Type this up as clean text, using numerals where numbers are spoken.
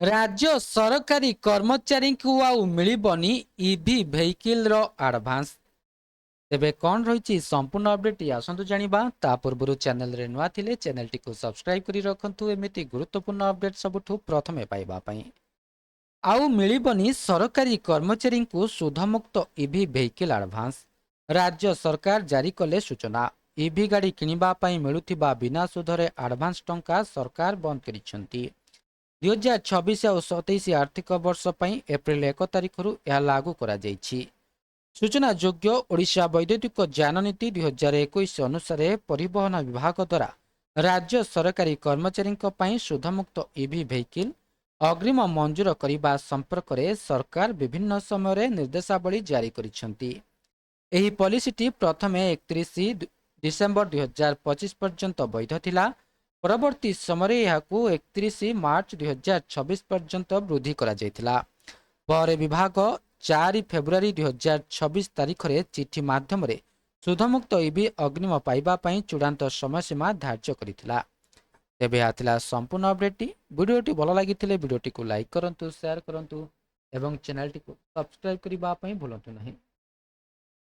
राज्य सरकारी कर्मचारी को आउ मिलबनी ईवी भेहिकल आडभांस। तेबे कौन रही संपूर्ण अपडेट आसतु जाना ता पूर्व चैनल रे नुआ थिले चैनल टी को सब्सक्राइब करी रखंतु एमिति गुरुत्वपूर्ण अपडेट सबुठु प्रथमे पाइबा पई। आउ मिलबनी सरकारी कर्मचारी को सुधमुक्त ईवी भेहिकल आडभांस। राज्य सरकार जारी कले सूचना। ईवी गाड़ी किनिबा पई मिलुथिबा बिना सुधरे आडभांस टंका सरकार बंद करिसेंती। 2026 और 27 आर्थिक वर्ष पर एप्रिल 1 तारिख यह लागू करा जायछि। सूचना योग्य ओडिशा वैद्युतिक यान नीति 2021 अनुसार परिवहन विभाग द्वारा राज्य सरकारी कर्मचारी सुधमुक्त ईवी भेहिकल अग्रिम मंजूर करने संपर्क में सरकार विभिन्न समय निर्देशावली जारी करिसेंती। एही पॉलिसीटी प्रथमे 31 डिसेम्बर 2025 पर्यंत वैध थिला। परवर्ती समय यह 31 मार्च 2026 पर्यंत वृद्धि करा जायतिला। पर विभाग 4 फेब्रुआरी 2026 तारिख रे चिठी माध्यम रे सुधमुक्त ईवी अग्निम पाइबा पई चूड़ांत समयसीमा धार्य करिथिला। तेबे आथिला संपूर्ण अपडेट। वीडियोटी भल लागिथिले वीडियोटी को लाइक करंतु, शेयर करंतु एवं चैनल टी को सब्सक्राइब करिबा पई भूलंतु नहीं।